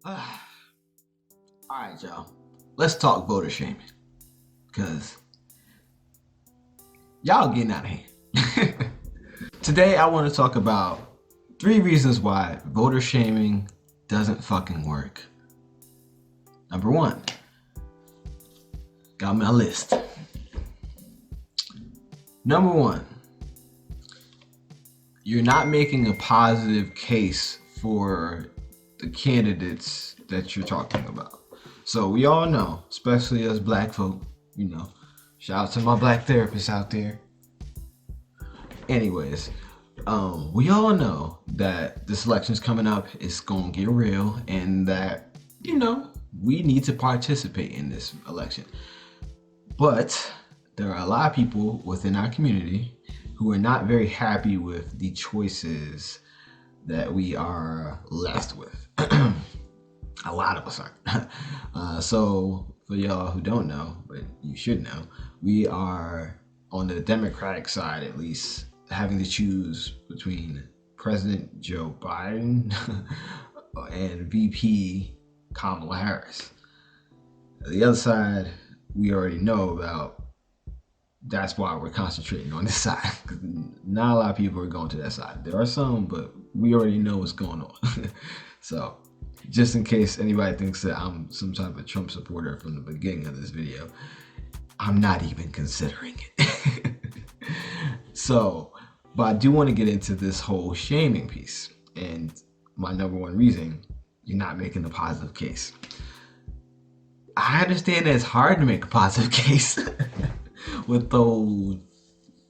All right, y'all. Let's talk voter shaming because y'all getting out of hand. Today, I want to talk about 3 reasons why voter shaming doesn't fucking work. Number one, got my list. Number one, you're not making a positive case for the candidates that you're talking about. So we all know, especially as black folk, shout out to my black therapists out there. Anyways, we all know that this election's coming up. It's gonna get real, and that we need to participate in this election. But there are a lot of people within our community who are not very happy with the choices that we are left with. A lot of us aren't. So, for y'all who don't know, but you should know, we are on the Democratic side, at least, having to choose between President Joe Biden and VP Kamala Harris. The other side, we already know about. That's why we're concentrating on this side. Not a lot of people are going to that side. There are some, but we already know what's going on. So, just in case anybody thinks that I'm some type of Trump supporter from the beginning of this video, I'm not even considering it. So, but I do want to get into this whole shaming piece. And my number one reason, you're not making a positive case. I understand that it's hard to make a positive case with old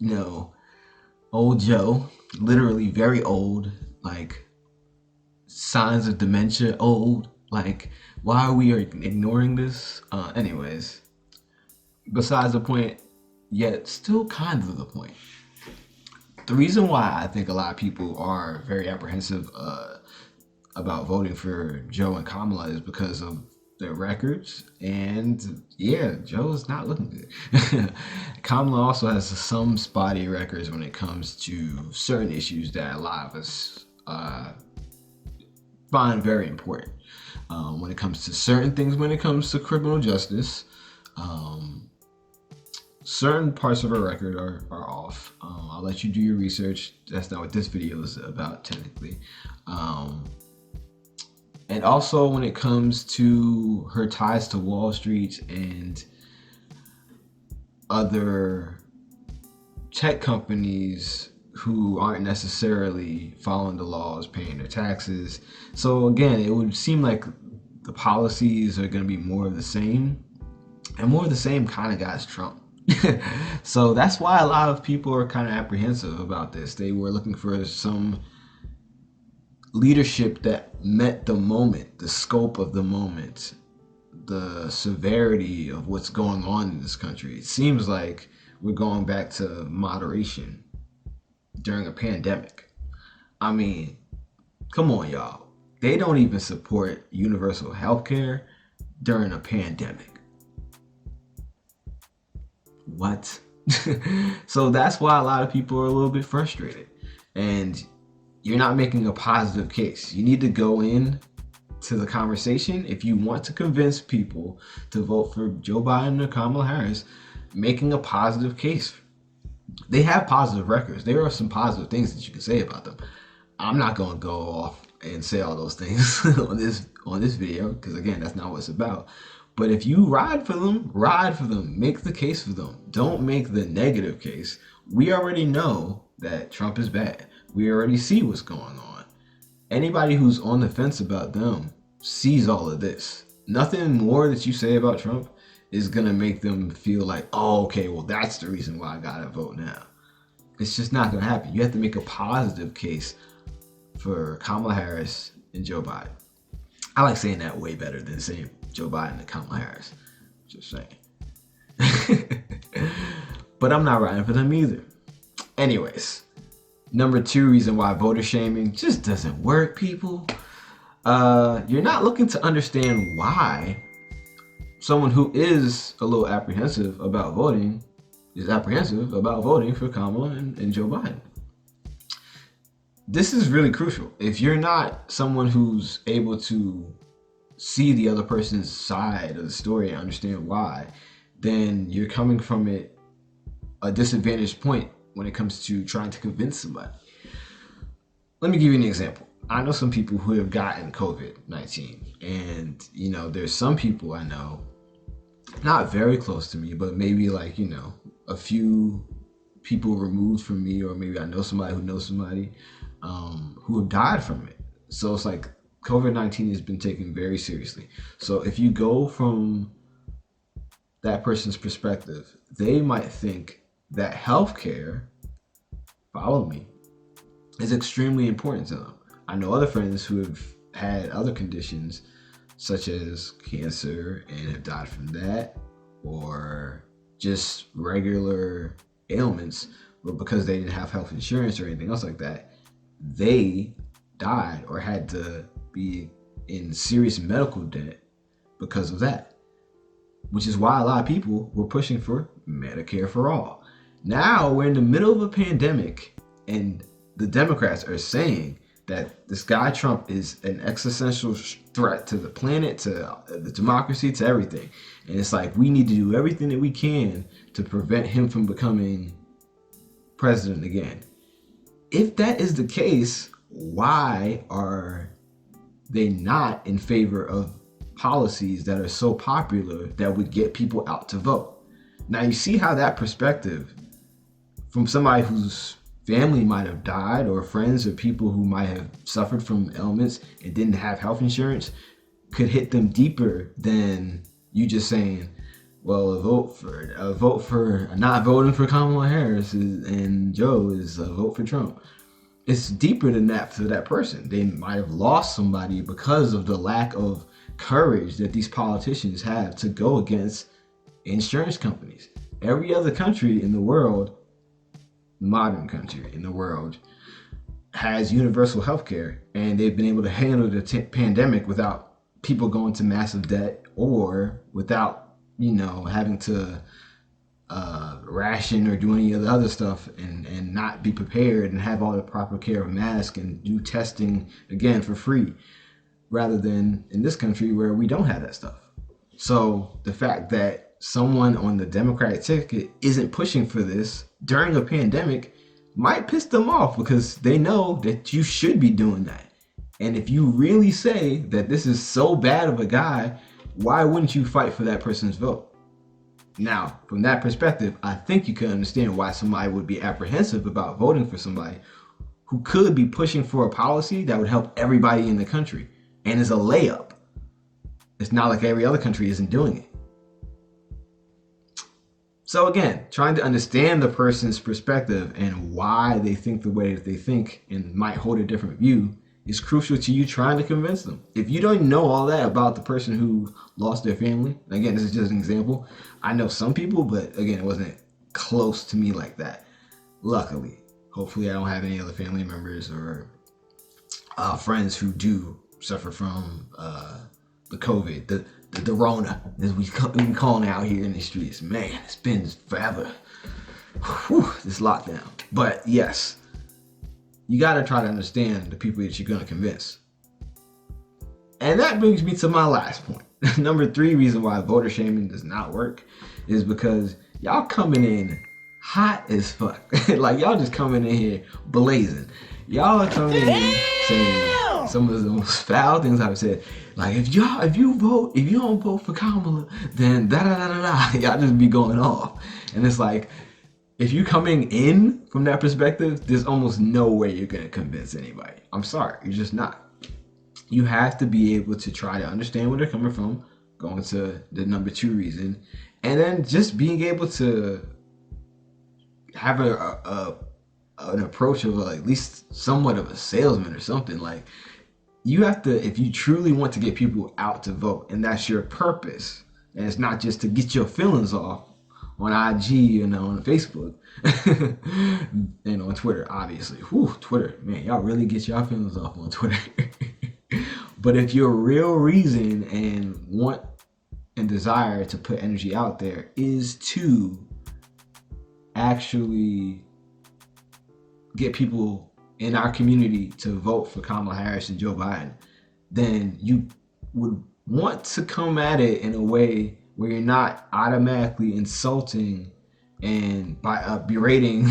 Joe, literally very old, like signs of dementia old. Like, why are we ignoring this? Anyways, besides the point, yet still kind of the point. The reason why I think a lot of people are very apprehensive about voting for Joe and Kamala is because of their records, and yeah, Joe's not looking good. Kamala also has some spotty records when it comes to certain issues that a lot of us find very important. When it comes to certain things, when it comes to criminal justice, certain parts of her record are off. I'll let you do your research. That's not what this video is about, technically. And also when it comes to her ties to Wall Street and other tech companies who aren't necessarily following the laws, paying their taxes. So again, it would seem like the policies are going to be more of the same, and more of the same kind of got Trump. So that's why a lot of people are kind of apprehensive about this. They were looking for some leadership that met the moment, the scope of the moment, the severity of what's going on in this country. It seems like we're going back to moderation during a pandemic. I mean, come on, y'all. They don't even support universal health care during a pandemic. What? So that's why a lot of people are a little bit frustrated. And you're not making a positive case. You need to go in to the conversation. If you want to convince people to vote for Joe Biden or Kamala Harris, making a positive case. They have positive records. There are some positive things that you can say about them. I'm not going to go off and say all those things on this video, because again, that's not what it's about. But if you ride for them, ride for them. Make the case for them. Don't make the negative case. We already know that Trump is bad. We already see what's going on. Anybody who's on the fence about them sees all of this. Nothing more that you say about Trump is going to make them feel like, oh, okay, well, that's the reason why I got to vote now. It's just not going to happen. You have to make a positive case for Kamala Harris and Joe Biden. I like saying that way better than saying Joe Biden and Kamala Harris. Just saying. But I'm not riding for them either. Anyways, number 2 reason why voter shaming just doesn't work, people. You're not looking to understand why someone who is a little apprehensive about voting is apprehensive about voting for Kamala and Joe Biden. This is really crucial. If you're not someone who's able to see the other person's side of the story and understand why, then you're coming from it a disadvantaged point when it comes to trying to convince somebody. Let me give you an example. I know some people who have gotten COVID-19, and there's some people I know, not very close to me, but maybe like a few people removed from me, or maybe I know somebody who knows somebody who have died from it. So it's like COVID-19 has been taken very seriously. So if you go from that person's perspective, they might think that healthcare, follow me, is extremely important to them. I know other friends who have had other conditions such as cancer and have died from that, or just regular ailments, but because they didn't have health insurance or anything else like that, they died or had to be in serious medical debt because of that. Which is why a lot of people were pushing for Medicare for all. Now we're in the middle of a pandemic, and the Democrats are saying that this guy Trump is an existential threat to the planet, to the democracy, to everything. And it's like, we need to do everything that we can to prevent him from becoming president again. If that is the case, why are they not in favor of policies that are so popular that would get people out to vote? Now you see how that perspective from somebody whose family might have died, or friends or people who might have suffered from ailments and didn't have health insurance, could hit them deeper than you just saying, well, a vote for not voting for Kamala Harris and Joe is a vote for Trump. It's deeper than that for that person. They might have lost somebody because of the lack of courage that these politicians have to go against insurance companies. Every other country in the world, modern country in the world, has universal health care, and they've been able to handle the pandemic without people going to massive debt, or without having to ration or do any of the other stuff, and not be prepared and have all the proper care of masks and do testing again for free, rather than in this country where we don't have that stuff. So the fact that someone on the Democratic ticket isn't pushing for this during a pandemic might piss them off, because they know that you should be doing that. And if you really say that this is so bad of a guy, why wouldn't you fight for that person's vote? Now, from that perspective, I think you can understand why somebody would be apprehensive about voting for somebody who could be pushing for a policy that would help everybody in the country and is a layup. It's not like every other country isn't doing it. So again, trying to understand the person's perspective and why they think the way that they think and might hold a different view is crucial to you trying to convince them. If you don't know all that about the person who lost their family, again, this is just an example. I know some people, but again, it wasn't close to me like that. Luckily, hopefully I don't have any other family members or friends who do suffer from the COVID, the Rona, as we calling out here in the streets. Man, it's been forever. Whew, this lockdown. But yes, you got to try to understand the people that you're going to convince. And that brings me to my last point. Number 3 reason why voter shaming does not work is because y'all coming in hot as fuck. Like, y'all just coming in here blazing. Y'all are coming in saying some of the most foul things I've said. Like, if you don't vote for Kamala, then da da da da da. Y'all just be going off. And it's like, if you're coming in from that perspective, there's almost no way you're going to convince anybody. I'm sorry, you're just not. You have to be able to try to understand where they're coming from, going to the number 2 reason, and then just being able to have an approach of at least somewhat of a salesman or something. Like, you have to, if you truly want to get people out to vote, and that's your purpose, and it's not just to get your feelings off on IG and on Facebook and on Twitter, obviously. Whew, Twitter, man, y'all really get y'all feelings off on Twitter. But if your real reason and want and desire to put energy out there is to actually get people in our community to vote for Kamala Harris and Joe Biden, then you would want to come at it in a way where you're not automatically insulting and by berating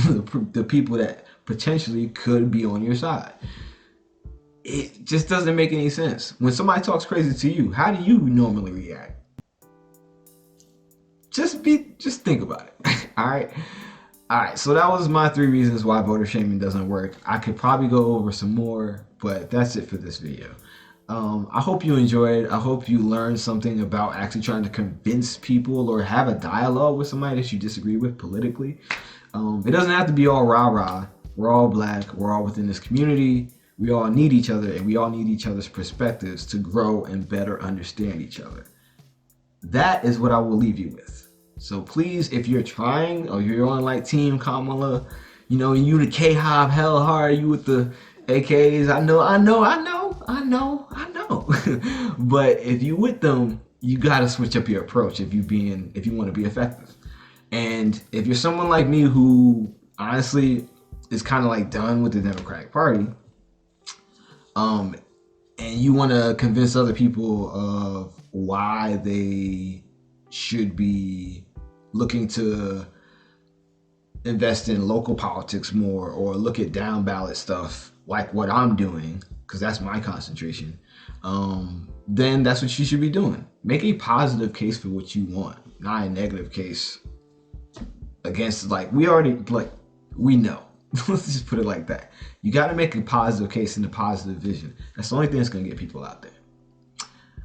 the people that potentially could be on your side. It just doesn't make any sense. When somebody talks crazy to you, how do you normally react? Just think about it. All right. All right, so that was my 3 reasons why voter shaming doesn't work. I could probably go over some more, but that's it for this video. I hope you enjoyed. I hope you learned something about actually trying to convince people or have a dialogue with somebody that you disagree with politically. It doesn't have to be all rah-rah. We're all black. We're all within this community. We all need each other, and we all need each other's perspectives to grow and better understand each other. That is what I will leave you with. So please, if you're trying or you're on like Team Kamala, you know, and you the K-Hob hell hard, you with the AKs, I know. But if you with them, you gotta switch up your approach if you want to be effective. And if you're someone like me who honestly is kind of like done with the Democratic Party, and you want to convince other people of why they should be looking to invest in local politics more or look at down ballot stuff like what I'm doing, because that's my concentration, then that's what you should be doing. Make a positive case for what you want, not a negative case against, like, we know. Let's just put it like that. You got to make a positive case and a positive vision. That's the only thing that's going to get people out there.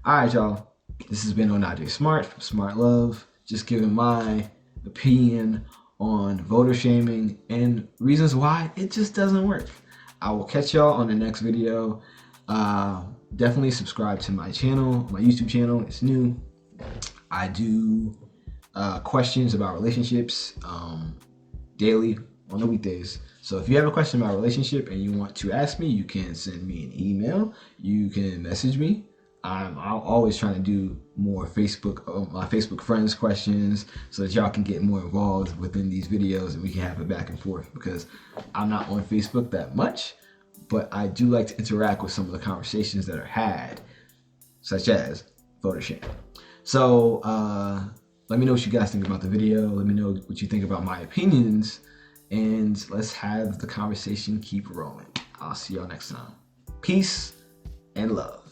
All right, y'all. This has been Onaje Smart from Smart Love. Just giving my opinion on voter shaming and reasons why it just doesn't work. I will catch y'all on the next video. Definitely subscribe to my channel, my YouTube channel. It's new. I do questions about relationships daily on the weekdays. So if you have a question about a relationship and you want to ask me, you can send me an email. You can message me. I'm always trying to do more my Facebook friends questions so that y'all can get more involved within these videos and we can have it back and forth, because I'm not on Facebook that much, but I do like to interact with some of the conversations that are had, such as voter shaming. So let me know what you guys think about the video. Let me know what you think about my opinions, and let's have the conversation keep rolling. I'll see y'all next time. Peace and love.